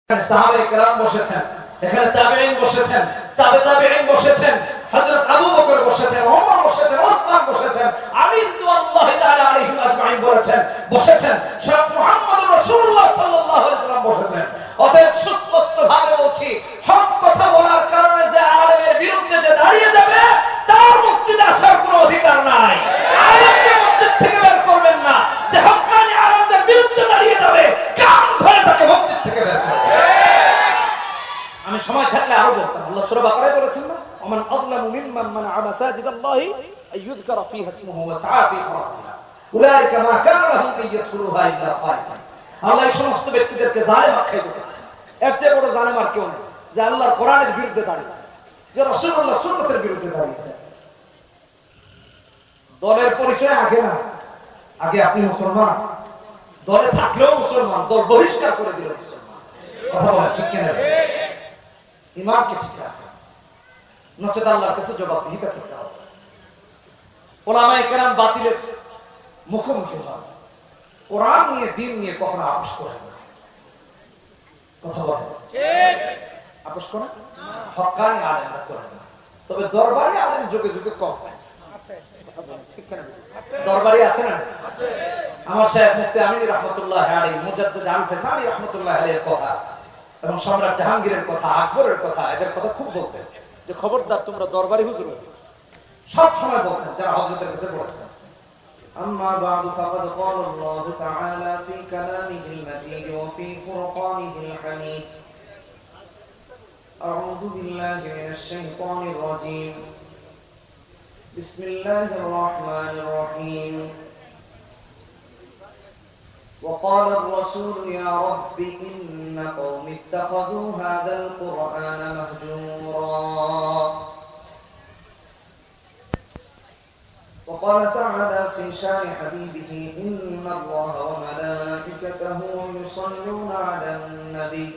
সাহাবায়ে কেরাম বসেছেন, এখানে তাবেঈন বসেছেন, তাবেঈন বসেছেন, হযরত আবু বকর বসেছেন, ওমর বসেছেন, ওসমান বসেছেন, আলী রাদিয়াল্লাহু তাআলা আলাইহিম আজমাইন বসেছেন, সৈয়দ মুহাম্মদুর রাসূলুল্লাহ সাল্লাল্লাহু আলাইহি ওয়াসাল্লাম বসেছেন। অতএব সুস্পষ্টভাবে বলছি, হক কথা বলার কারণে যে আলেমের বিরুদ্ধে যে দাঁড়িয়ে যাবে তার মসজিদে আসার কোনো অধিকার নাই। আলেমকে মসজিদ থেকে বের করবেন না, যে হক্কানি আলেমদের বিরুদ্ধে দাঁড়িয়ে যাবে কান ধরে তাকে মসজিদ থেকে বের করবেন। আমি সময় থাকলে আরো বলতাম। আল্লাহ সূরা বাকারায় বলেছেন না, ওমান আযলামু মিম্মান মানা'a মাসাজিদাল্লাহি আইয়ুযকারা ফীহা ইসমুহু ওয়া সা'a ফী খরাতিহা উলাইকা মা কানা লাহুম আইয়াদখুলুহা ইল্লা খায়ফিন। আল্লাহ এই সমস্ত ব্যক্তিদেরকে জালেম আখ্যায়িত করেছেন। এর চেয়ে বড় জালেম আর কেউ নেই, যে আল্লাহর কোরআনের বিরুদ্ধে দাঁড়িয়েছে, যে রাসূলুল্লাহ সুন্নাতের বিরুদ্ধে দাঁড়িয়েছে। দলের পরিচয় আগে না, আগে আপনি মুসলমান, দলে থাকলেও মুসলমান, দল বহিষ্কার করে দিল মুসলমান। কথা বলা ঠিক কিনা? ইমানকে ঠিক রাখা, নচেত আল্লাহর কাছে জবাবদিহিতা করতে হবে। উলামায়ে কেরাম বাতিলের মুখোমুখি হয়, কোরআন নিয়ে দিন নিয়ে কখনো আপোষ করেন না। কথা বলেন ঠিক? আপোষ করেন হক্কানি আলেমরা করেন না। তবে দরবারি আলেম যুগে যুগে কম হয়। ঠিক কেন? দরবারি আছে না? আমার শাইখ মুফতি আমিন রাহমাতুল্লাহ আলাইহি, মুজাদ্দিদ আল ফিসানি রাহমাতুল্লাহ আলাইহির কথা এবং সম্রাট জাহাঙ্গীরের কথা, আকবরের কথা, এদের কথা খুব বলতেন, যে খবরদার তোমরা দরবারি হুজুর সব সময় বলতেন, যারা হযরতের কাছে পড়েছেন। أما بعد فقد قال الله تعالى في كلامه المجيد وفي فرقانه الحميد أعوذ بالله من الشيطان الرجيم بسم الله الرحمن الرحيم وقال الرسول يا رب إن قوم اتخذوا هذا القرآن مهجورا وقال تعالى في شان حبيبه إن الله وملائكته يصلون على النبي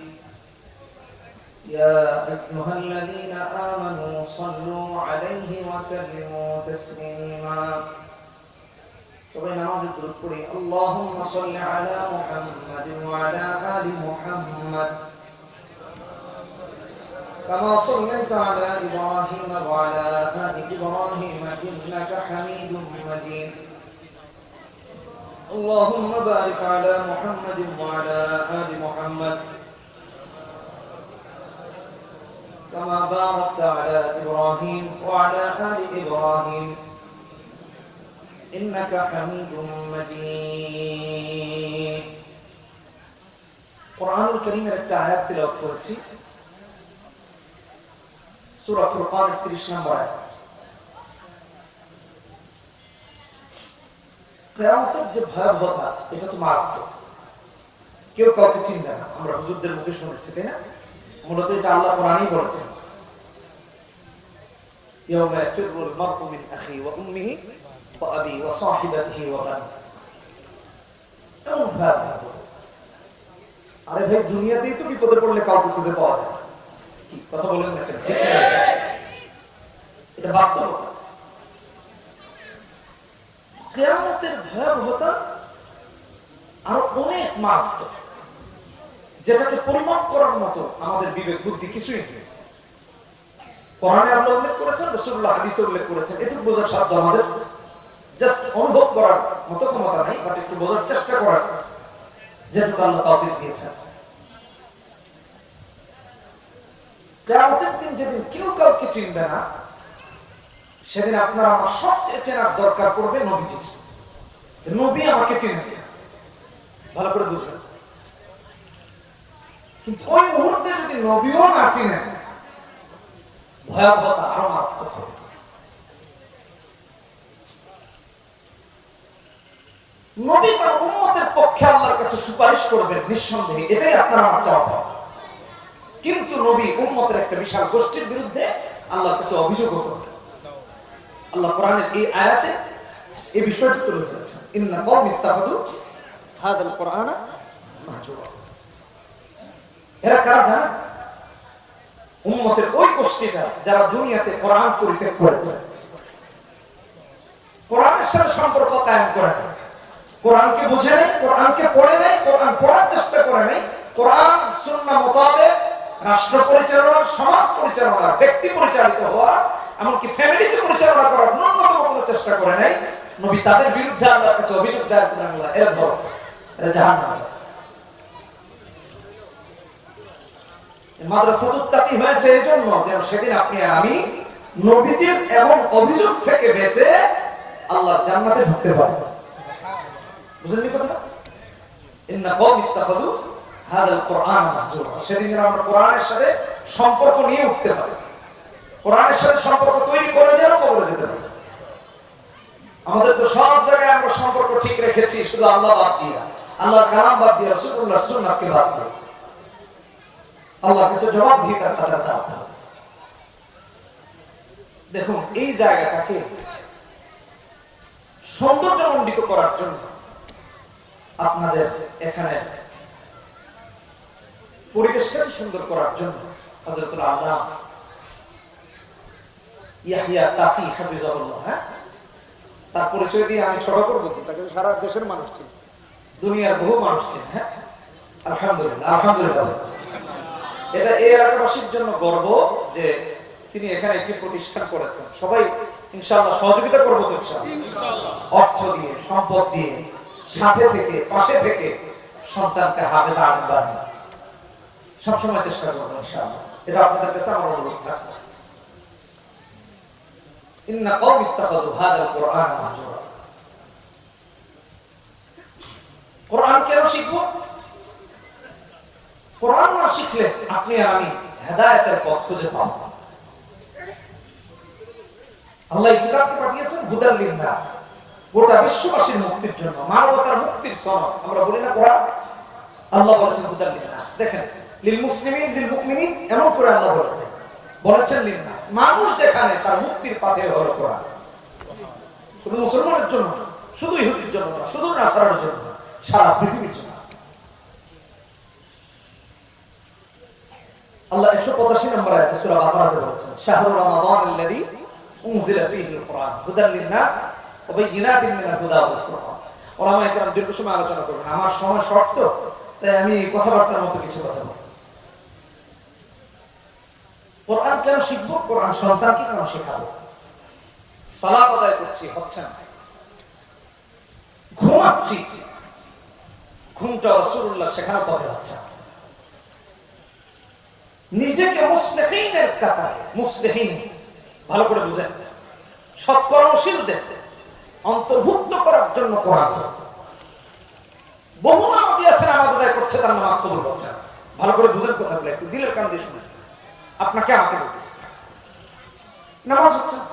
يا أيها الذين آمنوا صلوا عليه وسلموا تسليما সবাই নামাজে দরুদ পড়ি। আল্লাহুম্মা সাল্লি আলা মুহাম্মাদিন ওয়া আলা আলি মুহাম্মাদ كما صليت على إبراهيم وعلى آل إبراهيم إنك حميد مجيد اللهم بارك على محمد وعلى آل محمد كما باركت على إبراهيم وعلى آل إبراهيم إنك حميد مجيد قرآن الكريم একটা আয়াত তেলাওয়াত করেছি, সূরা ফুরকান ৩১ নম্বর আয়াত। কিয়ামতের যে ভয়াবহতা, এটা তো মারাত্মক, কেউ কাউকে চিনবে না। আমরা হুজুরদের মুখে শুনেছি, তাই না? মূলত এটা আল্লাহ কোরআনই বলেছেন, ইয়াউমা ইয়াফিরুল মার'উ মিন আখি ওয়া উম্মিহি ওয়া আবি ওয়া সাহিবাতিহি ওয়া বানি। এমন ভয়াবহ। আরে ভাই, দুনিয়াতেই তো বিপদে পড়লে কাউকে খুঁজে পাওয়া যায়। কথা বলেন না, এটা বাস্তবতা। কিয়ামতের ভয়াবহতা আরো অনেক মারাত্মক, যেটাকে পরিমাপ করার মতো আমাদের বিবেক বুদ্ধি কিছুই নেই। কোরআনে আল্লাহ উল্লেখ করেছেন, রাসূলুল্লাহ হাদিসে উল্লেখ করেছেন, এটুকু বোঝার সাধ্য আমাদের জাস্ট অনুভব করার মতো ক্ষমতা নেই, বাট একটু বোঝার চেষ্টা করার যেটুকু আল্লাহ তাওফীক দিয়েছেন। কিয়ামতের দিন যেদিন কেউ কাউকে চিনবে না, সেদিন আপনার আমার সবচেয়ে চেনার দরকার পড়বে নবীজি। নবী আমাকে চিনে, ভালো করে বুঝবেন। কিন্তু ওই মুহূর্তে যদি নবীও না চিনেন, ভয়াবহতা আরো মারাত্মক হবে। নবী তার উম্মতের পক্ষে আল্লাহর কাছে সুপারিশ করবেন নিঃসন্দেহে, এটাই আপনার আমার চাওয়া। কিন্তু নবী উম্মতের একটা বিশাল গোষ্ঠীর বিরুদ্ধে আল্লাহর কাছে অভিযোগ করবেন। আল্লাহ কোরআনের এই আয়াতে এই বিষয়টি তুলে ধরেছেন, ইন্না কওমি ইত্তাখাযু হাযাল কুরআনা মাহজুরা। এরা কারা জানেন? উম্মতের ওই গোষ্ঠীটা যারা দুনিয়াতে কোরআন পরিত্যাগ করেছে, কোরআনের সাথে সম্পর্ক কায়েম করে নাই, কোরআনকে বুঝে নাই, কোরআনকে পড়ে নাই, কোরআন পড়ার চেষ্টা করে নাই, কোরআন সুন্নাহ মোতাবেক রাষ্ট্র পরিচালনা, সমাজ পরিচালনা, ব্যক্তি পরিচালিত হওয়া, এমনকি ফ্যামিলিতে পরিচালনা করার ন্যূনতম কোনো চেষ্টা করে নাই নবী। তাদের বিরুদ্ধে আল্লাহর কাছে অভিযোগ দায়ের করেন, এর ধরো এরা জাহান্নামী। মাদ্রাসাতুত্তাকি হয়েছে এই জন্য যেন সেদিন আপনি আমি নবীজির এমন অভিযোগ থেকে বেঁচে আল্লাহর জান্নাতে ঢুকতে পারি। বুঝলেন কথা? ইন্না কওমি ইত্তাখাযু হাযাল কুরআন মাহজুরা। সেদিন আমরা কোরআনের সাথে সম্পর্ক নিয়ে উঠতে পারি, কোরআনের সাথে সম্পর্ক তৈরি করে যেন কবরে যেতে পারি। আমাদের তো সব জায়গায় আমরা সম্পর্ক ঠিক রেখেছি, শুধু আল্লাহ বাদ দিয়ে, আল্লাহর কালাম বাদ দিয়ে, রাসূলুল্লাহর সুন্নাহকে বাদ দিয়ে। আল্লাহর কাছে জবাবদিহিতার কাতারে দাঁড়াতে হবে। দেখুন, এই জায়গাটাকে সৌন্দর্যমণ্ডিত করার জন্য আপনাদের এখানে পরিবেশটাকে সুন্দর করার জন্য হযরতুল আল্লাহ ইয়াহইয়া তাকি হাফিজাহুল্লাহ, তার পরিচয় দিয়ে আমি ছোট করবো, তাকে সারা দেশের মানুষ ছিল, দুনিয়ার বহু মানুষ ছিল। হ্যাঁ, আলহামদুলিল্লাহ, আলহামদুলিল্লাহ। এটা এই এলাকাবাসীর জন্য গর্ব যে তিনি এখানে একটি প্রতিষ্ঠান করেছেন। সবাই ইনশাআল্লাহ সহযোগিতা করবো তো, ইনশাআল্লাহ, অর্থ দিয়ে, সম্পদ দিয়ে, সাথে থেকে, পাশে থেকে সন্তানকে হাফেজ আলেম বানানো সবসময় চেষ্টা করবো ইনশাআল্লাহ। এটা আপনাদের কাছে আমার অনুরোধ থাকবে। ইন্না কওমি ইত্তাখাযু হাযাল কুরআন মাহজুরা। কোরআন কেন শিখবো? কোরআন না শিখলে আপনি আর আমি হেদায়েতের পথ খুঁজে পাবো না। আল্লাহ এই কিতাবকে পাঠিয়েছেন হুদাল লিন-নাস, গোটা বিশ্ববাসীর মুক্তির জন্য, মানবতার মুক্তির সনদ। আমরা বলি না কোরআন, আল্লাহ বলেছেন হুদাল লিন-নাস। দেখেন, লিল মুসলিমিন লিল মুমিনিন এমন করে আল্লাহ বলেছেন লিন-নাস। মানুষ যেখানে তার মুক্তির পথে হলো কোরআন। শুধু মুসলমানের জন্য, শুধু ইহুদির জন্য না, শুধু নাসারার জন্য, সারা পৃথিবীর জন্য। আল্লাহ 185 নম্বর আয়াতে সূরা বাকারাতে বলেছেন, শাহরুর রমাদানাল্লাযী উনজিলা ফীহিল কুরআন হুদাল লিন-নাস ওয়া বায়িনাতিন মিনাল হুদা ওয়াল ফুরকান। ওলামায়ে কেরাম দীর্ঘ সময় আলোচনা করবেন, আমার সময় শর্ত, তাই আমি কথাবার্তার মতো কিছু কথা বলবো। কোরআন কেন শিখবো? কোরআন সন্তানকে কেন শেখাবো? সালাত আদায় করছি, হচ্ছে না। ঘুমাচ্ছি, ঘুমটা রাসূলুল্লাহ শেখানোর পথে হচ্ছে না। নিজেকে মুসলিহিনের কাতারে, মুসলিহিন ভালো করে বুঝেন, সৎকর্মশীলদের অন্তর্ভুক্ত করার জন্য কোরআন। বহু নামাজি আছে নামাজ আদায় করছে, তার নামাজ কবুল হচ্ছে না। ভালো করে বুঝেন কথাগুলো, একটু দিলের কান দিয়ে শুনে। আপনাকে আমাকে বলতেছে নামাজ হচ্ছে না,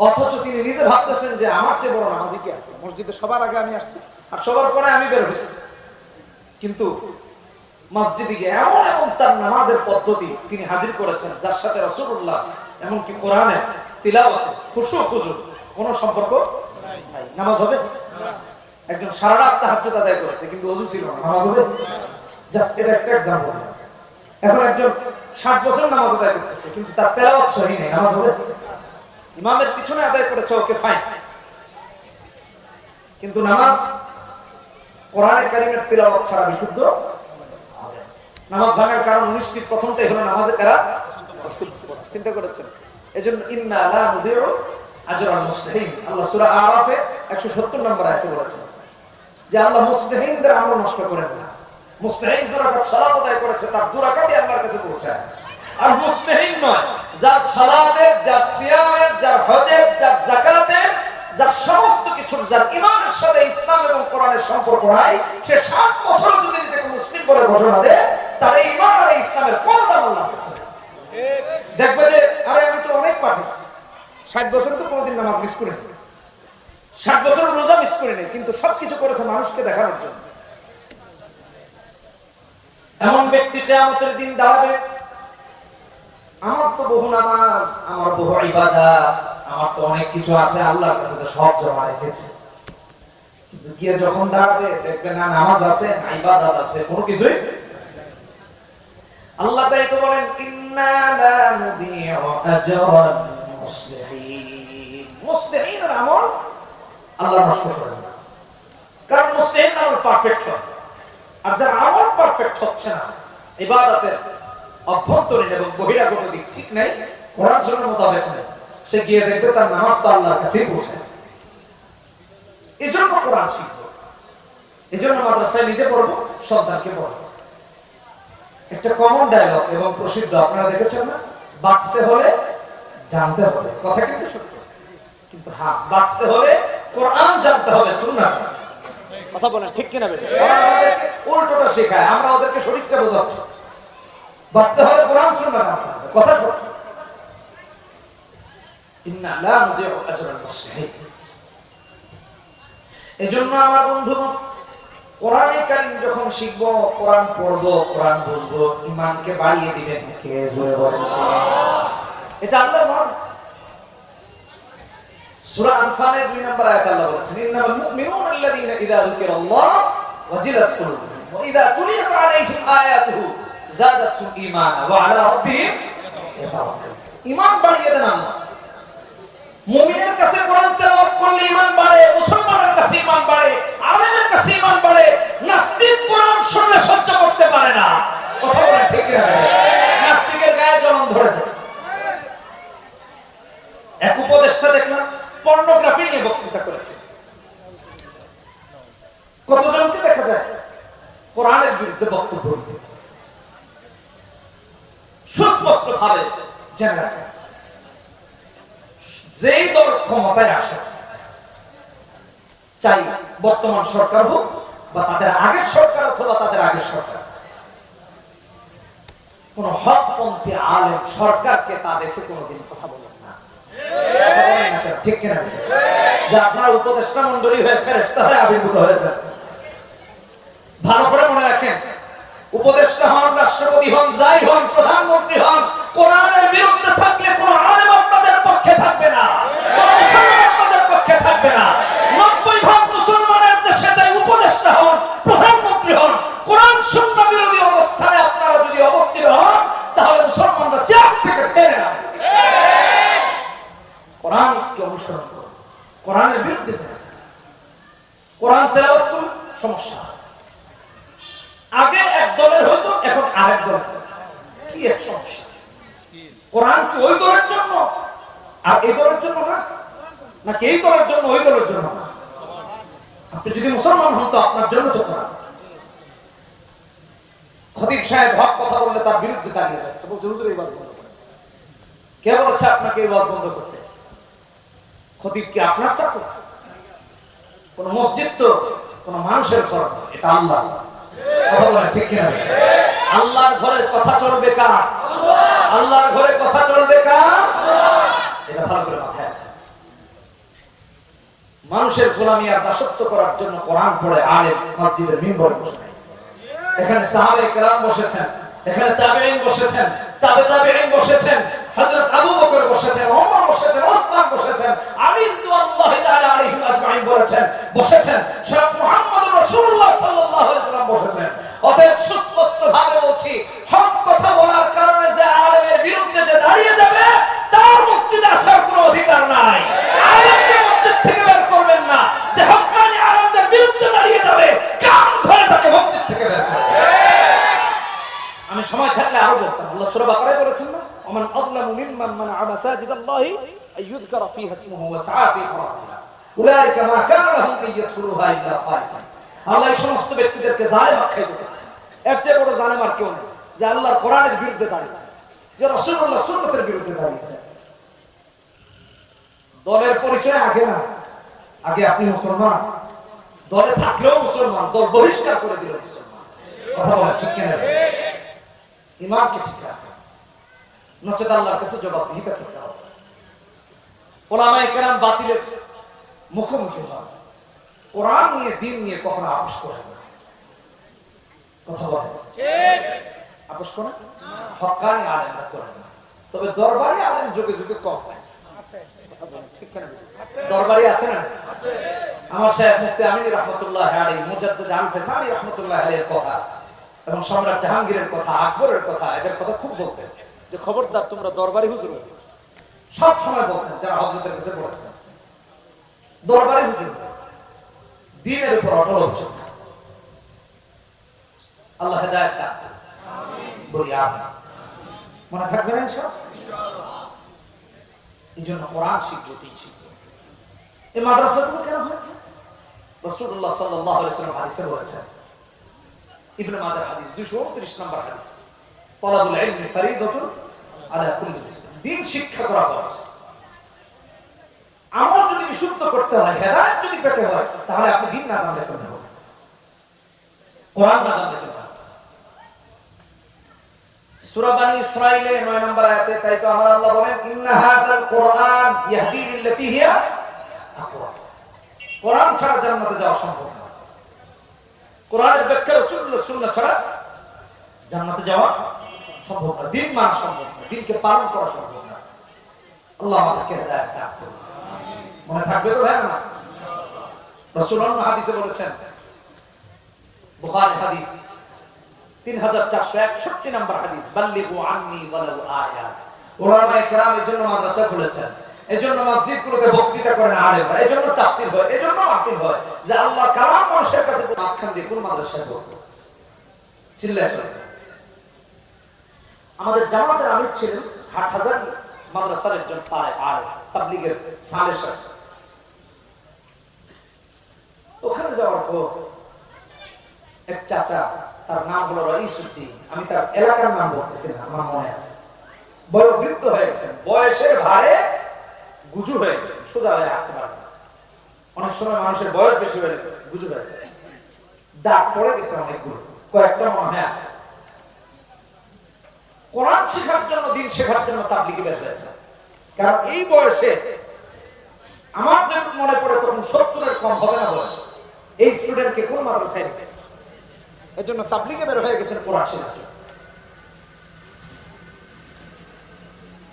অথচ তিনি নিজে ভাবতেছেন যে আমার চেয়ে বড় নামাজি কি আছে। মসজিদে সবার আগে আমি আসছি আর সবার পরে আমি বের হয়েছি, কিন্তু মসজিদে গিয়ে এমন এমন তার নামাজের পদ্ধতি তিনি হাজির করেছেন যার সাথে রাসূলুল্লাহ এমনকি কোরআনের তিলাওয়াতে খুশু খুজু কোন সম্পর্ক নাই। নামাজ হবে? একজন সারা রাত তাহাজ্জুদ আদায় করেছে কিন্তু ওযু ছিল না, নামাজ হবে? জাস্ট এটা একটা एग्जांपल। এখন একজন 60 বছর নামাজ আদায় করতেছে কিন্তু তার তেলাওয়াত সহিহ নেই, নামাজ হবে? ইমামের পিছনে আদায় করেছে, ওকে ফাইন, কিন্তু নামাজ কোরআনে কারীমের তিলাওয়াত ছাড়া বিশুদ্ধ। নামাজ ভাঙার কারণ নিশ্চিত, প্রথমটাই হলো নামাজে কারাত। চিন্তা করেছেন? এজন্য ইন্না লা নুদিউ আজরাল মুসলিহিন, আল্লাহ সূরা আরাফে 170 নম্বর আয়াতে বলেছেন যে আল্লাহ মুসলিহিনদের আমল নষ্ট করেন না। মুসলিহিন দুই রাকাত সালাত আদায় করেছে, তার দুই রাকাতই আল্লাহর কাছে পৌঁছায়। আর মুসলিহিন নয় যার সালাতের, যার সিয়ামের, যার হজের, যার যাকাতের, যার সমস্ত কিছুর, যার ঈমানের সাথে ইসলাম এবং কোরআনের সম্পর্ক নাই, সে 7 বছর যদি নিজেকে মুসলিম বলে ঘোষণা দেয়, তার ঈমান আর ইসলামের কোন দাম আল্লাহর কাছে নেই। দেখবে যে আরে আমি তো অনেক পাঠিয়েছি, 60 বছর তো কোনোদিন নামাজ মিস করে নেই, 60 বছর রোজা মিস করে নেই, কিন্তু সবকিছু করেছে মানুষকে দেখানোর জন্য। এমন ব্যক্তি কিয়ামতের দিন দাঁড়াবে, আমার তো বহু নামাজ, আমার বহু ইবাদত, আমার তো অনেক কিছু আছে, আল্লাহর কাছে তো সব জমা রেখেছে, কিন্তু গিয়ে যখন দাঁড়াবে দেখবে না নামাজ আছে, না ইবাদত আছে, কোনো কিছুই। আল্লাহ তাই তো বলেন ইন্না লা নুদিউ আজরাল মুসলিহিন। মুসলিহিনের আমল আল্লাহ নষ্ট করেন না, কারণ মুসলিহিন আমল পারফেক্ট হয়। আর যার আমল পারফেক্ট হচ্ছে না, ইবাদতের অভ্যন্তরীণ এবং বহিরাগত দিক ঠিক নেই, কোরআন সুন্নাহ মোতাবেক নেই, সে গিয়ে দেখবে তার নামাজ তো আল্লাহর কাছেই পৌঁছে। এই জন্য কোরআন শিখবো, এই জন্য মাদ্রাসায় নিজে পড়বো, সন্তানকে পড়বো। একটা কমন ডায়লগ এবং প্রসিদ্ধ, আপনারা দেখেছেন না, বাঁচতে হলে জানতে হবে, কথা কিন্তু সত্য, কিন্তু হ্যাঁ, বাঁচতে হলে কোরআন জানতে হবে, সুন্নাহ। কথা বলেন ঠিক কিনা? উল্টোটা শেখায়, আমরা ওদেরকে শরীরটা বোঝাচ্ছি। বাঁচতে হলে কোরআন সুন্নাহ জানতে হবে, কথা সত্য। ইন্না লা নুদিউ আজরাল মুসলিমিন। এজন্য আমার বন্ধুগণ, কোরআনে কারীম যখন শিখবো, কোরআন পড়বো, কোরআন বুঝবো, ঈমানকে বাড়িয়ে দিবেন কে? জোরে বলেন। এটা আল্লাহর ওয়াদা। সূরা আনফালের 2 নম্বর আয়াতে আল্লাহ বলেছেন, ইন্নামাল মুমিনুনা আল্লাযীনা ইযা যুকিরাল্লাহ ওয়াজিলাত কুলুবুহুম ওয়া ইযা তুলিয়াত আলাইহিম আয়াতুহু যাদাতহুম ঈমানা ওয়া আলা রাব্বিহিম ইয়াতাওয়াক্কালুন। ঈমান বাড়িয়ে দেন আল্লাহ। মুমিনের কাছে কোরআন তেলাওয়াত করলে ঈমান বাড়ে, মুসলমানের কাছে ঈমান বাড়ে, আলেমের কাছে ঈমান বাড়ে। নাস্তিক কোরআন শুনলে সহ্য করতে পারে না, কথা বলেন ঠিক কিনা? নাস্তিকের গায়ে জ্বলন ধরে যায়। এক উপদেষ্টা দেখলাম পর্নোগ্রাফি নিয়ে বক্তৃতা করেছে। কতজনকে দেখা যায় কোরআনের বিরুদ্ধে বক্তব্য দিতে? সুস্পষ্ট ভাবে জেনে রাখেন, যেই দল ক্ষমতায় আসে, চাই বর্তমান সরকার হোক বা তাদের আগের সরকার অথবা তাদের আগের সরকার, কোন হকপন্থী আলেম সরকারকে তা দেখে কোনদিন কথা বলেন না, ঠিক কিনা? যে আপনার উপদেষ্টা মন্ডলী হয়ে ফেরেশতা হয়ে আবির্ভূত হয়েছে, ভালো করে মনে রাখেন, উপদেষ্টা হন, রাষ্ট্রপতি হন, যাই হন, প্রধানমন্ত্রী হন, কোরআনের বিরুদ্ধে থাকলে কোন আলেম আপনাদের পক্ষে থাকবে না, আপনাদের পক্ষে থাকবে না। 90% মুসলমানের দেশে যাই উপদেষ্টা হন, প্রধানমন্ত্রী হন, কোরআন সুন্নাহ বিরোধী অবস্থানে আপনারা যদি অবস্থিত হন, তাহলে মুসলমানরা চেয়ার থেকে টেনে না, কোরআনকে অনুসরণ করুন, কোরআনের বিরুদ্ধে কোরআন তেলাওয়াত করুন, সমস্যা। আগে এক দলের হতো, এখন আরেক দলের, কি এক সমস্যা? কোরআন কি ওই দলের জন্য আর এই দলের জন্য না, নাকি এই দলের জন্য ওই দলের জন্য না? আপনি যদি মুসলমান হন তো আপনার জন্য তো কোরআন। খতিব সাহেব হক কথা বললে তার বিরুদ্ধে দাঁড়িয়ে যাচ্ছে, বলছে হুজুর এই ওয়াজ বন্ধ করেন। কে বলছে আপনাকে এই ওয়াজ বন্ধ করতে? খতিব কি আপনার চাকর? কোন মসজিদ তো কোন মানুষের ঘর, এটা আল্লাহ। কথা বলেন ঠিক কিনা? আল্লাহর ঘরে কথা চলবে কার? আল্লাহর ঘরে কথা চলবে কার? এটা ভালো করে মাথায় রাখেন। মানুষের গোলামি আর দাসত্ব করার জন্য কোরআন পড়ে আলেম মসজিদের মিম্বরে বসে নাই। এখানে সাহাবায়ে কেরাম বসেছেন, এখানে তাবেঈন বসেছেন, তাবেঈন বসেছেন, হযরত আবু বকর বসেছেন, ওমর বসেছেন, ওসমান বসেছেন, আলী রাদিয়াল্লাহু তাআলা আলাইহিম আজমাইন বসেছেন, শেখ মুহাম্মদুর রাসূলুল্লাহ সাল্লাল্লাহু আলাইহি ওয়াসাল্লাম বসেছেন। অতএব সুস্পষ্ট ভাবে বলছি, হক কথা বলার কারণে যে আলেমের বিরুদ্ধে যে দাঁড়িয়ে যাবে, তার মসজিদে আসার কোনো অধিকার নাই। আলেমকে মসজিদ থেকে বের করবেন না, যে হক্কানি আলেমদের বিরুদ্ধে দাঁড়িয়ে যাবে, কান ধরে তাকে মসজিদ থেকে বের করবেন। আমি সময় থাকলে আরো বলতাম, আল্লাহ সূরা বাকারায় বলেছেন না, ওমান আযলামু মিম্মান মানাআ মাসাজিদাল্লাহি আইয়ুযকারা ফীহা ইসমুহু ওয়া সাআ ফী খরাবিহা উলাইকা মা কানা লাহুম আইয়াদখুলুহা ইল্লা খায়ফিন। আল্লাহ এই সমস্ত ব্যক্তিদেরকে জালেম আখ্যায়িত করেছেন। এর চেয়ে বড় জালেম আর কেউ নেই, যে আল্লাহর কোরআনের বিরুদ্ধে দাঁড়িয়েছে, যে রাসূলুল্লাহ সুন্নাতের বিরুদ্ধে দাঁড়িয়েছে। দলের পরিচয় আগে না, আগে আপনি মুসলমান, দলে থাকলেও মুসলমান, দল বহিষ্কার করে দিল মুসলমান। কথা বলা ঠিক কিনা? ঈমানকে ঠিক রাখেন, নচেত আল্লাহর কাছে জবাবদিহিতা করতে হবে। উলামায়ে কেরাম বাতিলের মুখোমুখি হন, কোরআন নিয়ে দিন নিয়ে কখনো আপোষ করেন না। কথা বলেন আপোষ করেন? হক্কানি আলেমরা করেন না, তবে দরবারি আলেম যুগে যুগে কম হয়। দরবারি আছে না? আমার শাইখ মুফতি আমিন রাহমাতুল্লাহ আলাইহি, মুজাদ্দিদ আল ফিসানি রাহমাতুল্লাহ আলাইহির কথা এবং সম্রাট জাহাঙ্গীরের কথা, আকবরের কথা, এদের কথা খুব বলতেন, যে খবরদার তোমরা দরবারি হুজুর, সব সময় বলতেন যারা হযরতের কাছে পড়েছেন, দরবারি হুজুর দ্বীনের উপর অটল হচ্ছে। আল্লাহ হেদায়েত দান করুন। বলি আমিন। মনে থাকবে না ইনশাআল্লাহ? এই জন্য কোরআন শিখবো, দিন শিখবো। এই মাদ্রাসাগুলো কেন হয়েছে? রাসূলুল্লাহ সাল্লাল্লাহু আলাইহি ওয়াসাল্লাম হাদিসে বলেছেন, ইবনে মাজাহ হাদিস 229 নম্বর হাদিস, তালাবুল ইলমি ফরিদাতুন আলা কুল্লি মুসলিম। দিন শিক্ষা করা ফরজ। আমল যদি বিশুদ্ধ করতে হয়, হেদায়েত যদি পেতে হয়, তাহলে আপনি দিন না জানলে কেমন হবে? কোরআন না জানলে কেমন হবে? সূরা বনী ইসরাঈলে 9 নম্বর আয়াতে তাই তো আমার আল্লাহ বলেন, ইন্না হাযাল কুরআন ইয়াহদি লিল্লাতী হিয়া আকওয়াম। কোরআন ছাড়া জান্নাতে যাওয়া সম্ভব না। কোরআনের ব্যাখ্যা রাসূলুল্লাহর সুন্নাহ ছাড়া জান্নাতে যাওয়া সম্ভব না। দিন মানা সম্ভব না, দিনকে পালন করা সম্ভব না। আল্লাহ আমাদেরকে হেদায়েত দান করুন। মনে থাকবে তো ভাই না? রাসূলুল্লাহ হাদিসে বলেছেন, বুখারী হাদিস 3461 নম্বর হাদিস, বাল্লিগু আন্নী ওয়ালাউ আয়া। উলামায়ে কেরাম এর জন্য মাদ্রাসা খুলেছেন, এজন্য মসজিদগুলোতে বক্তৃতা করেন আলেমরা, এজন্য তাফসীর হয়, এজন্য মাহফিল হয়, যে আল্লাহ কালাম মানুষের কাছে মাঝখান দিয়ে কোন মাদ্রাসায় পড়তো চিল্লায় চলে। আমাদের জামাতের আমির ছিলেন হাটহাজারী মাদ্রাসার একজন আলেম, তাবলীগের সালে সাহেব। ওখানে যাওয়ার পর এক চাচা, তার নাম হলো রইসউদ্দিন, আমি তার এলাকার নাম বলতেছি না, আমার মনে আছে, বয়োবৃদ্ধ হয়ে গেছেন, বয়সের ভারে গুজু হয়ে গেছে, সোজা হয়ে হাঁটতে পারে না। অনেক সময় মানুষের বয়স বেশি হয়ে গুজু হয়ে যায়, দাগ পড়ে গেছে অনেকগুলো, কয়েকটা মনে আছে। কোরআন শেখার জন্য, দিন শেখার জন্য তাবলীগে বের হয়েছে। কারণ এই বয়সে আমার যখন মনে পড়ে তখন 70-এর কম হবে না বয়স। এই স্টুডেন্টকে কোন মাদ্রাসায় নেবে? এর জন্য তাবলীগে বের হয়ে গেছেন কোরআন শেখার জন্য।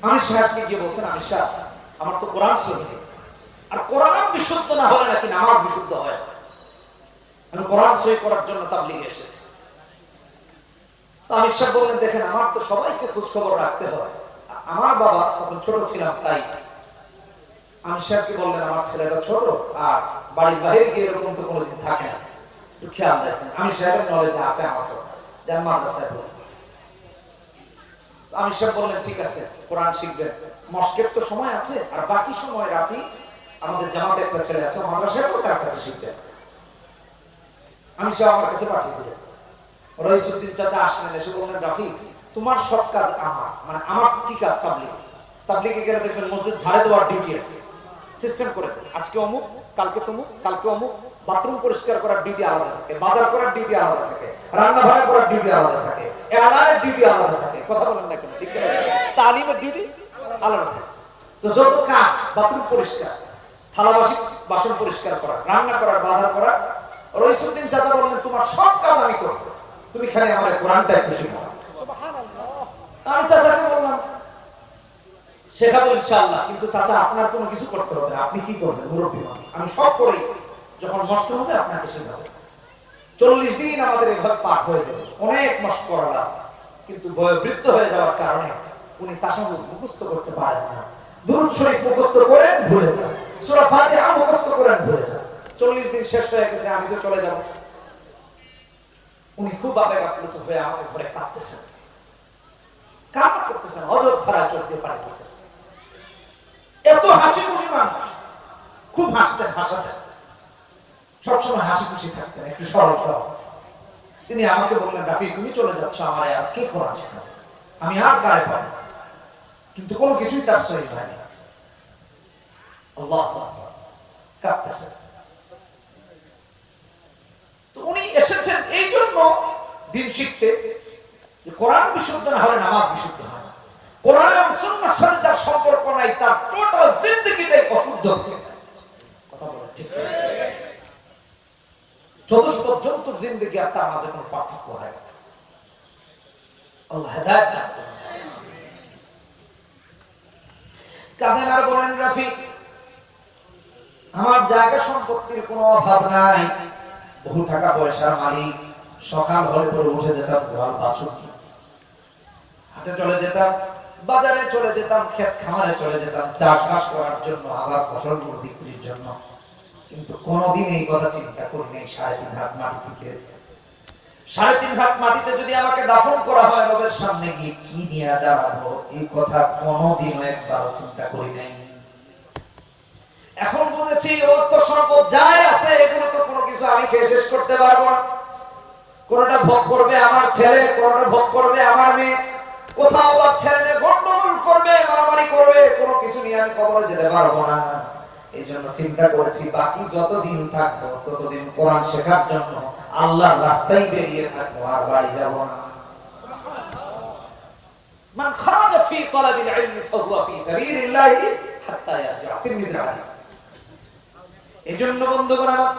আমি সাহেবকে গিয়ে বলছেন, আমি সাহেব, আমার তো কোরআন শিখে, আর কোরআন বিশুদ্ধ না হলে নাকি নামাজ বিশুদ্ধ হয়। আমি কোরআন সই করার জন্য তাবলীগে এসেছি। আমি সাহেব বললেন, দেখেন, আমার তো সবাইকে খোঁজ খবর রাখতে হয়। আমার বাবা তখন ছোট ছিলাম, তাই আমি সাহেবকে বললেন, আমার ছেলেটা ছোট আর বাড়ির বাইরে গিয়ে এরকম তো কোনোদিন থাকে না, একটু খেয়াল রাখেন। আমি সাহেবের নলেজে আছে আমার তো, যার মাদ্রাসায় পড়ি। আমি সাহেব বললেন, ঠিক আছে, কোরআন শিখবেন, মস্কের তো সময় আছে, আর বাকি সময় আপনি আমাদের জামাতে একটা ছেলে আছে মাদ্রাসায়, তার কাছে শিখবেন। আমি সাহেব আমার কাছে পাঠিয়ে দিলেন। রইসউদ্দিন চাচা আসলেন, এসে বললেন, রাফি, তোমার সব কাজ আমার, মানে আমার কি কাজ? তাবলীগে গেলে দেখবেন মসজিদ ঝাড়ে দেওয়ার ডিউটি আছে, সিস্টেম করে দেয়, আজকে অমুক, কালকে তমুক, কালকে অমুক। বাথরুম পরিষ্কার করার ডিউটি আলাদা থাকে, বাজার করার ডিউটি আলাদা থাকে, রান্না বান্না করার ডিউটি আলাদা থাকে, এলাকার ডিউটি আলাদা থাকে। কথা বলেন না কেন? ঠিক আছে, তালিমের ডিউটি আলাদা থাকে। তো যত কাজ, বাথরুম পরিষ্কার, থালাবাসি বাসন পরিষ্কার করা, রান্না করার, বাজার করা, রইসউদ্দিন চাচা বললেন, তোমার সব কাজ আমি করবো, তুমি খালি আমার কোরআনটা একটু শিখো। আমি চাচাকে বললাম, শেখাবো ইনশাআল্লাহ, কিন্তু চাচা আপনার কোনো কিছু করতে হবে না, আপনি কি করবেন? মুরব্বী মানুষ, আমি সব করি, যখন মস্ত হবে আপনাকে শেখাবো। 40 দিন আমাদের এভাবে পাঠ হয়ে যাবে, অনেক মস্ত করা, কিন্তু বয়োবৃদ্ধ হয়ে যাওয়ার কারণে উনি তাশাহুদ মুখস্থ করতে পারেন না। দুরূদ শরীফ মুখস্থ করেন, ভুলে যান, সূরা ফাতিহা মুখস্থ করেন, ভুলে যান। 40 দিন শেষ হয়ে গেছে, আমি তো চলে যাব। উনি খুব আবেগ আপ্লুত হয়ে আমাকে ধরে কাঁদতেছেন, কান্না করতেছেন, অযোধ্যারা চোখ দিয়ে পানি করতেছেন। এত হাসি খুশি মানুষ, খুব হাসতেন, হাসাতেন, সবসময় হাসি খুশি থাকতেন, একটু সরল সরল। তিনি আমাকে বললেন, রাফি, তুমি চলে যাচ্ছ, আমার আর কে কোরআন শেখাবে? আমি আর গায়ে পাবো, কিন্তু কোনো কিছুই তার সহি হয়নি। আল্লাহু আকবার, কাঁদতেছেন। তো উনি এসেছেন এই জন্য দিন শিখতে, যে কোরআন বিশুদ্ধ না হলে নামাজ বিশুদ্ধ হয় না। কোরআন এবং সুন্নাহর সাথে যার সম্পর্ক নাই, তার টোটাল জিন্দেগিটাই অশুদ্ধ হয়ে যায়। কথা বলেন ঠিক? চতুষ্পর্যন্ত জিন্দেগি আর তার মাঝে কোনো পার্থক্য হয় না। আল্লাহ হেদায়েত দান করুন। কাঁদেন আর বলেন, রাফি, আমার জায়গা সম্পত্তির কোনো অভাব নাই, বহু টাকা পয়সার মালিক, সকাল হলে পরে উঠে যেতাম গোয়াল বাছুর, হাটে চলে যেতাম, বাজারে চলে যেতাম, ক্ষেত খামারে চলে যেতাম চাষবাস করার জন্য, আবার ফসলগুলো বিক্রির জন্য। কিন্তু কোনদিন এই কথা চিন্তা করি নাই 3.5 হাত মাটি থেকে 3.5 ভাগ মাটিতে যদি আমাকে দাফন করা হয়, রবের সামনে গিয়ে কি নিয়ে দাঁড়াবো, এই কথা কোনোদিনও একবারও চিন্তা করি নাই। এখন বুঝেছি অর্থ সম্পদ যাই আছে এগুলো তো কোনো কিছু আমি খেয়ে শেষ করতে পারবো না। কোনটা ভোগ করবে আমার ছেলে, কোনটা ভোগ করবে আমার মেয়ে, কোথাও বা ছেলে গন্ডগোল করবে, মারামারি করবে, কোনো কিছু নিয়ে আমি কবরে যেতে পারবো না। এই জন্য চিন্তা করেছি বাকি যতদিন থাকবো ততদিন কোরআন শেখার জন্য আল্লাহর রাস্তায় বেরিয়ে থাকবো, আর বাড়ি যাব না। মান খারাজা ফি তালাবিল ইলমি ফাহুয়া ফি সাবিলিল্লাহি হাত্তা ইয়ারজা, তিরমিজি হাদিস। এজন্য বন্ধুগণ আমার,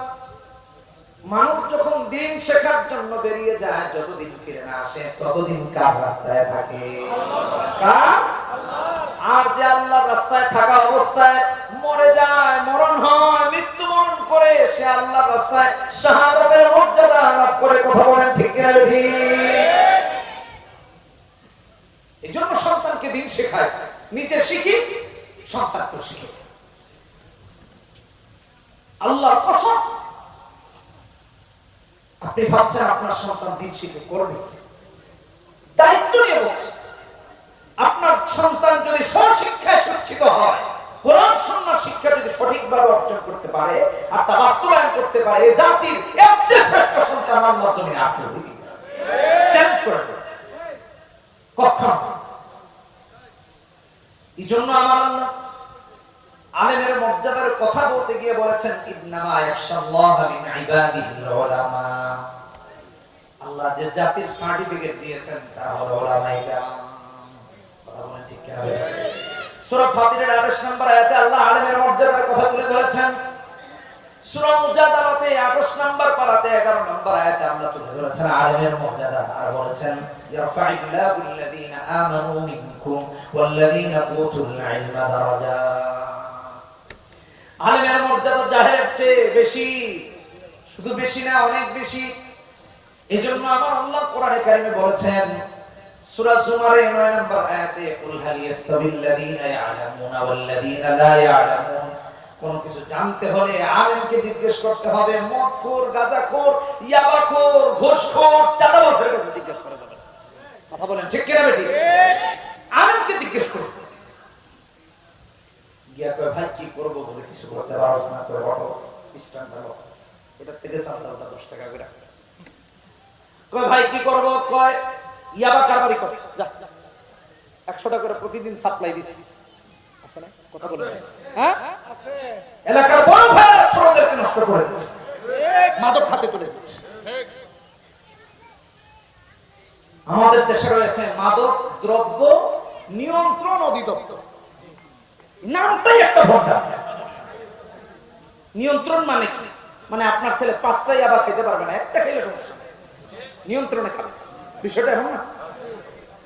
মানুষ যখন দিন শেখার জন্য বেরিয়ে যায়, যতদিন ফিরে না আসে ততদিন কার রাস্তায় থাকে? কার? আর যে আল্লাহর রাস্তায় থাকা অবস্থায় মরে যায়, মরণ হয়, মৃত্যুবরণ করে, সে আল্লাহর রাস্তায় শাহাদাতের মর্যাদা লাভ করে। কথা বলেন ঠিক কিনা? ঠিক। এই জন্য সন্তানকে দিন শেখায়, নিজে শিখি, সন্তানকে শিখে। আল্লাহর কসম, আপনি ভাবছেন আপনার সন্তান দিন শিখে করবে, দায়িত্ব নিয়ে বলছে। আপনার সন্তান যদি স্বশিক্ষায় শিক্ষিত হয়, কোরআন সুন্নাহর শিক্ষা যদি সঠিকভাবে অর্জন করতে পারে আর তা বাস্তবায়ন করতে পারে, এই জাতির এর চেয়ে শ্রেষ্ঠ সন্তান আল্লাহর জমিনে আপনি দিবেন। চ্যালেঞ্জ করে দেন কখন। এই জন্য আমার আল্লাহ আলেমের মর্যাদার কথা বলতে গিয়ে বলেছেন, ইন্নামা ইয়াখশাল্লাহা মিন ইবাদিহিল উলামা। আল্লাহ যে জাতির সার্টিফিকেট দিয়েছেন তা হলো উলামায়ে কেরাম। কথা বলেন ঠিক কিনা? সূরা ফাতিরের 28 নম্বর আয়াতে আল্লাহ আলেমের মর্যাদার কথা তুলে ধরেছেন। সূরা মুজাদালাতে 28 নম্বর পারাতে 11 নম্বর আয়াতে আল্লাহ তুলে ধরেছেন আলেমের মর্যাদা, আর বলেছেন ইয়ারফাইল্লাহুল লাযীনা আমানু মিনকুম ওয়াল্লাযীনা উতুল ইলমা দারাজাত। আলেমের মর্যাদা জাহেরের চেয়ে বেশি, শুধু বেশি না, অনেক বেশি। এজন্য আমার আল্লাহ কোরআনে কারিমে বলেছেন সূরা জুমারের 9 নম্বর আয়াতে, কুল হাল ইয়াস্তাবিল লাযীনা ইয়ালামুনা ওয়াল লাযীনা লা ইয়ালামুন। কোন কিছু জানতে হলে আলেমকে জিজ্ঞেস করতে হবে। মদখোর, গাঁজাখোর, ইয়াবাখোর, ঘুষখোর, চাঁদাবাজের কাছে জিজ্ঞেস করা যাবে না। কথা বলেন ঠিক কিনা? ঠিক। আলেমকে জিজ্ঞেস করতে গিয়া কয়, ভাই কি করবো বলে কিছু করতে পারছ না, করে বলো স্ট্যান্ড ভালো, এটার থেকে চাঁদা 10 টাকা করে। কয় ভাই কি করবো? কয় ইয়াবা কারবারি করে, যা 100 টাকা করে প্রতিদিন সাপ্লাই দিচ্ছি। আছে না? কথা বলে হ্যাঁ, এলাকার বড় ভাইরা ছোটদেরকে নষ্ট করে দিচ্ছে, মাদক হাতে তুলে দিচ্ছে। আমাদের দেশে রয়েছে মাদক দ্রব্য নিয়ন্ত্রণ অধিদপ্তর, নামটাই একটা ভোটা। নিয়ন্ত্রণ মানে কি? মানে আপনার ছেলে 5টাই আবার খেতে পারবে না, একটা খেলে সমস্যা, নিয়ন্ত্রণে খাবে। বিষয়টা এখন না।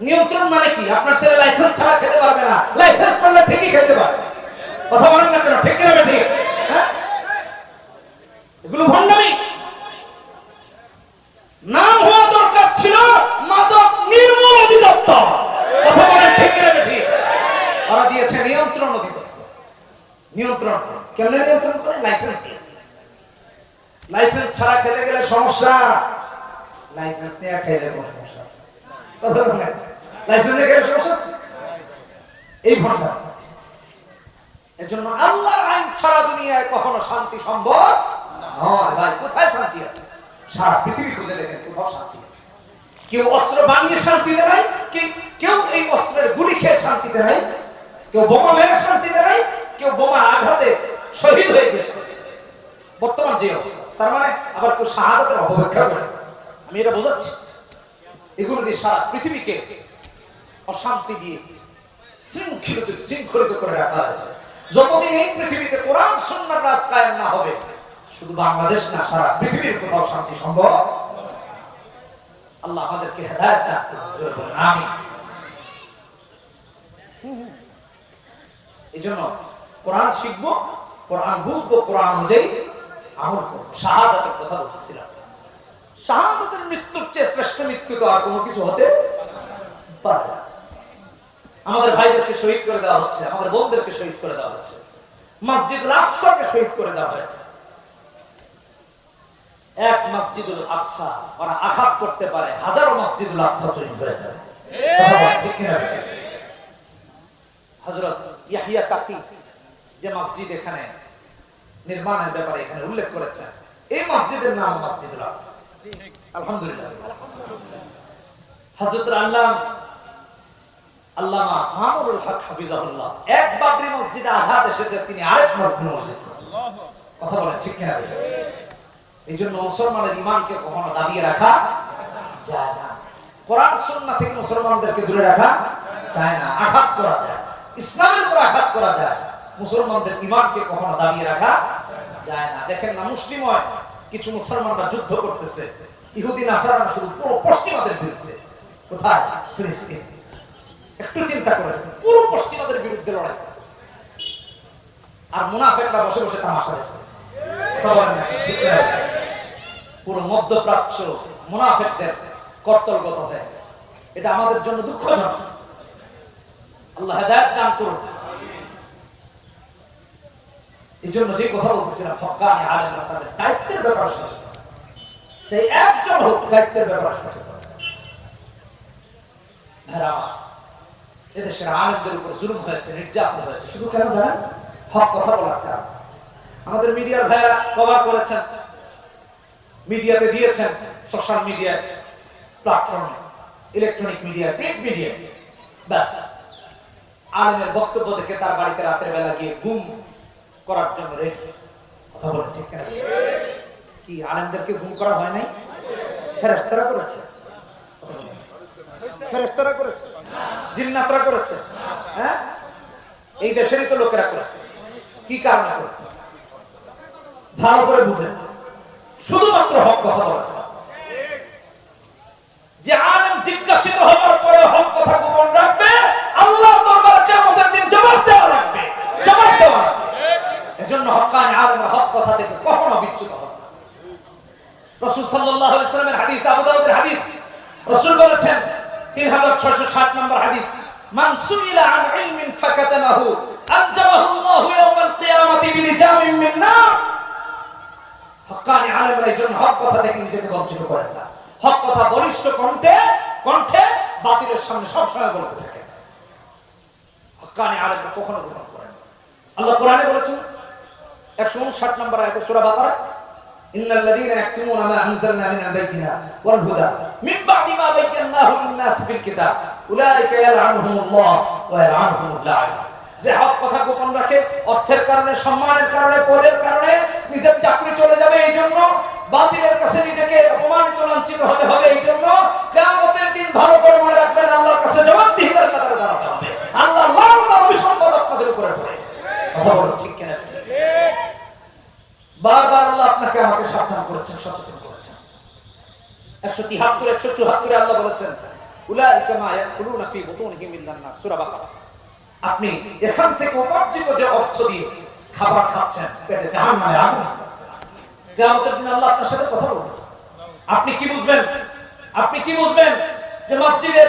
নিয়ন্ত্রণ মানে কি? আপনার ছেলে লাইসেন্স ছাড়া খেতে পারবে না, লাইসেন্স করলে ঠিকই খেতে পারবে। কথা বলেন না কেন? ঠিক কিনা? ঠিক। হ্যাঁ, এগুলো ভণ্ডামি। নাম হওয়া দরকার ছিল মাদক নির্মূল অধিদপ্তর। কথা বলেন ঠিক কিনা? ঠিক। ওরা দিয়েছে নিয়ন্ত্রণ অধিদপ্তর। নিয়ন্ত্রণ কেমন নিয়ন্ত্রণ করে? লাইসেন্স দিয়ে। লাইসেন্স ছাড়া খেতে গেলে সমস্যা, লাইসেন্স নিয়ে খেলে কোনো সমস্যা আছে? কথা বলেন, লাইসেন্স নিয়ে খেলে সমস্যা আছে? এই ভণ্ডা। এর জন্য আল্লাহর আইন ছাড়া দুনিয়ায় কখনো শান্তি সম্ভব নয়। ভাই কোথায় শান্তি আছে? সারা পৃথিবী খুঁজে দেখেন, কোথাও শান্তি নেই। কেউ অস্ত্র বানিয়ে শান্তিতে নাই, কেউ এই অস্ত্রের গুলি খেয়ে শান্তিতে নাই, কেউ বোমা মেরে শান্তিতে নাই, কেউ বোমার আঘাতে শহীদ হয়ে গেছে। বর্তমান যে অবস্থা, তার মানে আবার কেউ শাহাদাতের অপেক্ষা করে। আমি এটা বোঝাচ্ছি, এগুলো দিয়ে সারা পৃথিবীকে অশান্তি দিয়ে শৃঙ্খলিত করে রাখা হয়েছে। যতদিন এই পৃথিবীতে কোরআন সুন্নাহর রাজ কায়েম না হবে, শুধু বাংলাদেশ না, সারা পৃথিবীর কোথাও শান্তি সম্ভব। আল্লাহ আমাদেরকে হেদায়েত দান করুন, আমিন। এই জন্য কোরআন শিখবো, কোরআন বুঝবো, কোরআন অনুযায়ী আমল করবো। শাহাদাতের কথা বলতেছিলাম। শাহাদাতের মৃত্যুর চেয়ে শ্রেষ্ঠ মৃত্যু তো আর কোনো কিছু হতে পারে না। আমাদের ভাইদেরকে শহীদ করে দেওয়া হচ্ছে, আমাদের বোনদেরকে শহীদ করে দেওয়া হচ্ছে, মসজিদুল আকসাকে শহীদ করে দেওয়া হয়েছে। এক মসজিদুল আকসা ওরা আঘাত করতে পারে, হাজারো মসজিদুল আকসা তৈরি হয়ে যায়। ঠিক কিনা? হযরত ইয়াহিয়া তাকি যে মসজিদ এখানে নির্মাণের ব্যাপারে এখানে উল্লেখ করেছেন, এই মসজিদের নাম মসজিদুল আকসা। আলহামদুলিল্লাহ। হযরত আল্লামা মামুনুল হক হাফিজাহুল্লাহ এক বাবরি মসজিদে আঘাত এসেছে, তিনি আরেক মসজিদ করেছেন। কথা বলেন ঠিক কিনা? এই জন্য মুসলমানের ঈমানকে কখনো দাবিয়ে রাখা যায় না। কোরআন সুন্নাহ থেকে মুসলমানদেরকে দূরে রাখা যায় না, আঘাত করা যায়, ইসলামের উপর আঘাত করা যায়, মুসলমানদের ঈমানকে কখনো দাবিয়ে রাখা যায় না। দেখেন না, মুসলিম হয় কিছু মুসলমানরা যুদ্ধ করতেছে ইহুদি নাসারা শুধু পুরো পশ্চিমাদের বিরুদ্ধে। কোথায়? ফিলিস্তিন। একটু চিন্তা করে, পুরো পশ্চিমাদের বিরুদ্ধে লড়াই করতেছে, আর মুনাফিকরা বসে বসে তামাশা দেখতেছে। পুরো মধ্যপ্রাচ্য মুনাফিকদের কর্তলগত হয়ে গেছে। এটা আমাদের জন্য দুঃখজনক। আল্লাহ হেদায়েত দান করুন। এই জন্য যে কথা বলতেছিলাম, হক্কানি আলেমরা তাদের দায়িত্বের ব্যাপারে সচেতন, সেই একজন হোক দায়িত্বের ব্যাপারে সচেতন। এদেশের আলেমদের উপর জুলুম হয়েছে, নির্যাতন হয়েছে, শুধু কেন জানেন? হক কথা বলার কারণে। আমাদের মিডিয়ার ভাইয়েরা কভার করেছেন, মিডিয়াতে দিয়েছেন, সোশ্যাল মিডিয়ায়, প্ল্যাটফর্মে, ইলেকট্রনিক মিডিয়া, প্রিন্ট মিডিয়া। ব্যাস, আলেমের বক্তব্য দেখে তার বাড়িতে রাতের বেলা গিয়ে গুম করার জন্য রেখে। কথা বলেন ঠিক কিনা? কি আলেমদেরকে গুম করা হয় নাই? ফেরেশতারা করেছে, ফেরেশতারা করেছে, জিন্নাতরা করেছে। হ্যাঁ, এই দেশেরই তো লোকেরা করেছে। কি কারণে করেছে? ভালো করে বুঝেন, শুধুমাত্র হক কথা বলা। যে আলেম জিজ্ঞাসিত হওয়ার পরে হক কথা গোপন রাখবে, আল্লাহর দরবারে কিয়ামতের দিন জবাব দেওয়া লাগবে, জবাব দেওয়া লাগবে। এজন্য হক্কানি আলেমরা হক কথা থেকে কখনো বিচ্যুত হবে না। রাসূল সাল্লাল্লাহু আলাইহি ওয়াসাল্লামের হাদিস, আবু দাউদের হাদিস, রাসূল বলেছেন 3660 নম্বর হাদিস, মান সুইলা আন ইলমিন ফাকাতামাহু আনজামাহু আল্লাহু ইয়াওমাল কিয়ামাতি বিলিজামিন মিন নার। হক্কানি আলেমরা এই জন্য হক কথা থেকে নিজেকে বঞ্চিত করেন না। হক কথা বলিষ্ঠ কণ্ঠে কণ্ঠে বাতিলের সামনে সবসময় বলতে থাকে। হক্কানি আলেমরা কখনো গ্রহণ করেন না। আল্লাহ কোরআনে বলেছেন 159 নম্বর আয়াতে সূরা বাকারা, ইন্নাল্লাযীনা ইয়াকতুমুনা মা আনজালনা মিনাল বাইয়িনা ওয়াল হুদা মিন বা'দি মা বায়্যানাহু লিন-নাসি ফিল কিতাব উলাইকা ইয়ালআনুহুমুল্লাহ ওয়া ইয়ালআনুহুমুল লা'ইন। যে হক কথা গোপন রাখে, অর্থের কারণে, সম্মানের কারণে, পদের কারণে নিজের চাকরি চলে যাবে, এই জন্য বাতিলের কাছে নিজেকে অপমানিত, লাঞ্ছিত হতে হবে। এই জন্য কিয়ামতের দিন ভালো করে মনে রাখবেন, আল্লাহর কাছে জবাবদিহিতার কাতারে দাঁড়াতে হবে। আল্লাহ লানত আর অভিসম্পাদ আপনাদের উপরে পড়ে। কথা বলুন ঠিক কিনা? ঠিক। বারবার আল্লাহ আপনাকে আমাকে সাবধান করেছেন, সচেতন করেছেন। 173 174 আল্লাহ বলেছেন, উলাইকা মা ইয়াকুলুনা ফি বুতুনিহিম মিনান নার, সূরা বাকারা। আপনি এখান থেকে উপার্জিত যে অর্থ দিয়ে খাবার খাচ্ছেন, পেটে জাহান্নামের আগুন খাচ্ছেন। কিয়ামতের দিন আল্লাহ আপনার সাথে কথা বলবেন। আপনি কি বুঝবেন? আপনি কি বুঝবেন যে মসজিদের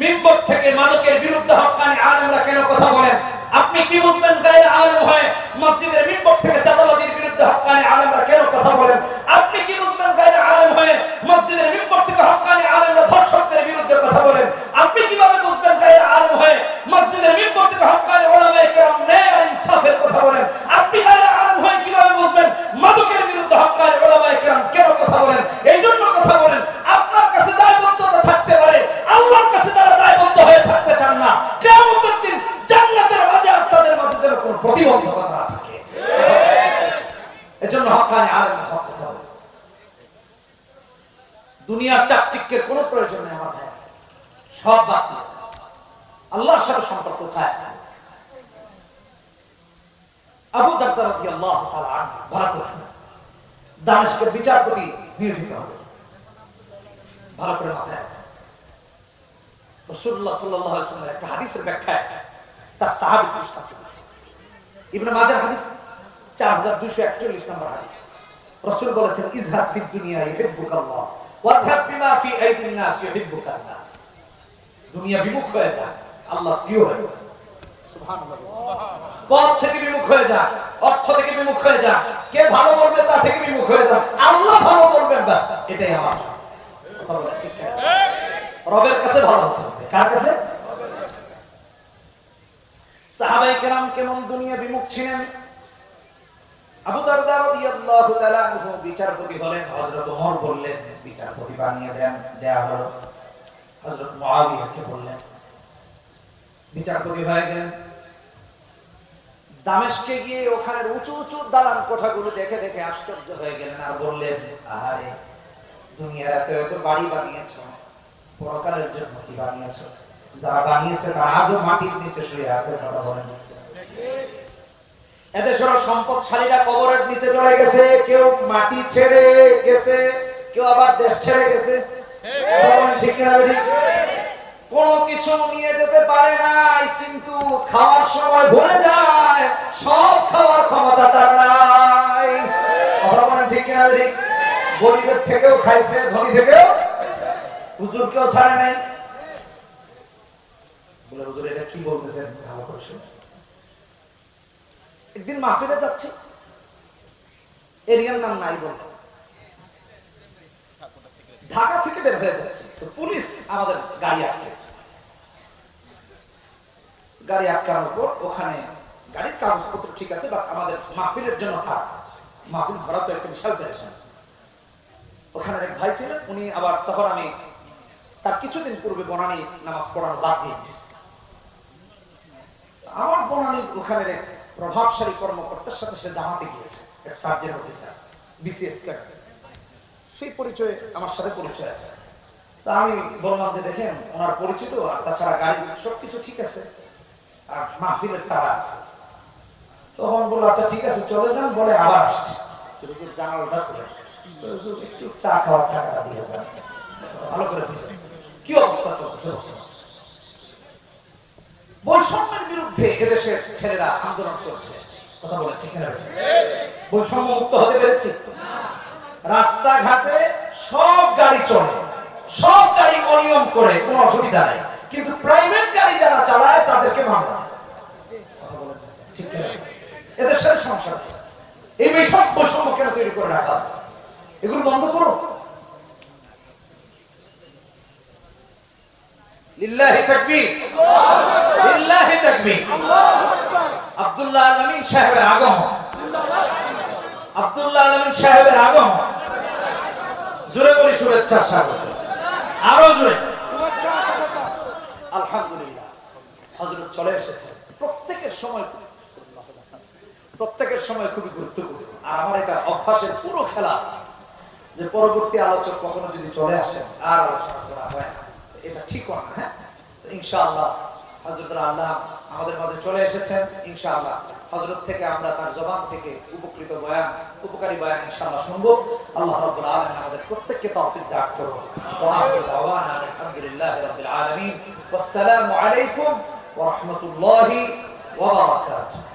মিম্বর থেকে মাদকের বিরুদ্ধে হক্কানি আলেমরা কেন কথা বলেন? আপনি কি বুঝবেন গায়ে আলেম হয়ে মসজিদের মিম্বর থেকে চাঁদাবাজির বিরুদ্ধে হক্কানি আলেমরা কেন কথা বলেন? আপনি কি বুঝবেন গায়ে আলেম হয়ে মসজিদের মিম্বর থেকে হক্কানি আলেমরা ধর্ষকদের বিরুদ্ধে কথা বলেন? আপনি কিভাবে বুঝবেন গায়ে আলেম হয়ে মসজিদের মিম্বর থেকে হক্কানি উলামায়ে কেরাম ন্যায় আর ইনসাফের কথা বলেন? আপনি গায়ে আলেম হয়ে কিভাবে বুঝবেন মাদকের বিরুদ্ধে হক্কানি উলামায়ে কেরাম কেন কথা বলেন? এই জন্য কথা বলেন, আপনার কাছে দায়বদ্ধতা থাকতে পারে, আল্লাহর কাছে তারা দায়বদ্ধ হয়ে থাকতে চান না। কিয়ামতের দিন জান্নাতের মাঝে আপনাদের মাঝে যেন কোনো প্রতিবন্ধকতা না থাকে। এজন্য হক্কানি আলেমরা হক কথা বলেন। দুনিয়ার চাকচিক্যের কোনো প্রয়োজন নেই আমার ভাই, সব বাদ দিয়ে আল্লাহর সাথে সম্পর্ক খায়। আবু দারদা রাদিয়াল্লাহু তাআলা আনহু, ভালো করে শুনুন, দামেস্কের বিচারপতি নিয়োজিত হবে। ভালো করে মাথায় রাসূলুল্লাহ সাল্লাল্লাহু আলাইহি ওয়াসাল্লাম একটা হাদিসের ব্যাখ্যায় তার সাহাবী দৃষ্টান্ত দিয়েছেন। ইবনে মাজাহ হাদিস 4241 নম্বর হাদিস। রাসূল বলেছেন, ইজহাদ ফিদ দুনিয়া ইউহিব্বুকাল্লাহ ওয়াজহাদ বিমা ফি আইদিন নাস ইউহিব্বুকান নাস। দুনিয়া বিমুখ হয়ে যায়, আল্লাহ প্রিয় হয়ে যায়। সুবহানাল্লাহ। পথ থেকে বিমুখ হয়ে যায়, অর্থ থেকে বিমুখ হয়ে যান, কে ভালো বলবে তা থেকে বিমুখ হয়ে যান, আল্লাহ ভালো বলবেন ব্যাস, এটাই আমার কথা বলে ঠিক। রবের কাছে ভালো হতে হবে। কার কাছে? সাহাবায়ে কেরাম কেমন দুনিয়া বিমুখ ছিলেন। আবু দারদা রাদিয়াল্লাহু তাআলা আনহু বিচারপতি হলেন, হযরত ওমর বললেন বিচারপতি বানিয়ে দেন, দেয়া হলো। হযরত মুআবিয়াকে বললেন, বিচারপতি হয়ে গেলেন। দামেস্কে গিয়ে ওখানে উঁচু উঁচু দালান কোঠাগুলো দেখে দেখে আশ্চর্য হয়ে গেলেন আর বললেন, আহারে দুনিয়ার এত এত বাড়ি বানিয়েছো, পরকালের জন্য কি বানিয়েছো? যারা বানিয়েছে তারা আজও মাটির নিচে শুয়ে আছে। কথা বলেন, এদেশের সম্পদশালীরা কবরের নিচে চলে গেছে, কেউ মাটি ছেড়ে গেছে, কেউ আবার দেশ ছেড়ে গেছে। ঠিক না? কোন কিছু নিয়ে যেতে পারে নাই, কিন্তু খাওয়ার সময় ভুলে যায় সব খাওয়ার ক্ষমতা তার নাই। ঠিক না? গরিবের থেকেও খাইছে, ধনী থেকেও। হুজুর কেউ ছাড়ে নাই। বলে হুজুর এটা কি বলতেছেন? ভালো করে শুনুন। একদিন মাহফিলে যাচ্ছি, এরিয়ার নাম নাই বল, ঢাকা থেকে বের হয়ে যাচ্ছে, তো পুলিশ আমাদের গাড়ি আটকেছে। গাড়ি আটকানোর পর ওখানে গাড়ির কাগজপত্র ঠিক আছে, বা আমাদের মাহফিলের জন্য থাক, মাহফিল ধরা তো একটা বিশাল টেনশন। ওখানে এক ভাই ছিলেন, উনি আবার তখন আমি তার কিছুদিন পূর্বে বনানী নামাজ পড়ানো বাদ দিয়েছি। আমার বনানীর ওখানে এক প্রভাবশালী কর্মকর্তার সাথে সে জামাতে গিয়েছে, এক সার্জেন্ট অফিসার, বিসিএস ক্যাডার। সেই পরিচয়ে আমার সাথে পরিচয় আছে। তা আমি বললাম যে দেখেন ওনার পরিচিত, আর তাছাড়া গাড়ি সবকিছু ঠিক আছে, আর মাহফিলের তারা আছে। তখন বললো আচ্ছা ঠিক আছে চলে যান, বলে আবার আসছে। জানালাটা খুলে একটু চা খাওয়ার টাকাটা দিয়ে যান, ভালো করে বুঝেন কি অবস্থা চলতেছে। বৈষম্যের বিরুদ্ধে এদেশের ছেলেরা আন্দোলন করছে। কথা বলে ঠিক না? বৈষম্য মুক্ত হতে পেরেছি? রাস্তাঘাটে সব গাড়ি চলে, সব গাড়ি অনিয়ম করে, কোনো অসুবিধা নেই, কিন্তু প্রাইভেট গাড়ি যারা চালায় তাদেরকে মামলা। ঠিক না? এদেশের সমস্যা এই বৈষম্য কেন তৈরি করে রাখা? এগুলো বন্ধ করো। লিল্লাহি তাকবীর, লিল্লাহি তাকবীর। আব্দুল্লাহ আল আমিন সাহেবের আগমন, আব্দুল্লাহ আল আমিন সাহেবের আগমন। জোরে বলি শুভেচ্ছা স্বাগত, আরো জোরে। আলহামদুলিল্লাহ, হযরত চলে এসেছে। প্রত্যেকের সময় খুবই গুরুত্বপূর্ণ। আর আমার এটা অভ্যাসের পুরো খেলা যে পরবর্তী আলোচক কখনো যদি চলে আসেন আর আলোচনা করা হয় না, এটা ঠিক না। হ্যাঁ, ইনশাআল্লাহ হযরত আল্লাহ আমাদের মাঝে চলে এসেছেন। ইনশাআল্লাহ হযরত থেকে আমরা তার জবান থেকে উপকৃত বয়ান, উপকারী বয়ান ইনশাআল্লাহ শুনবো। আল্লাহ রাব্বুল আলামিন আমাদের প্রত্যেককে তৌফিক দান করুন। ওয়া আখিরু দাওয়ানা আলহামদুলিল্লাহি রাব্বিল আলামিন। ওয়াসসালামু আলাইকুম ওয়া রাহমাতুল্লাহি ওয়া বারাকাতুহু।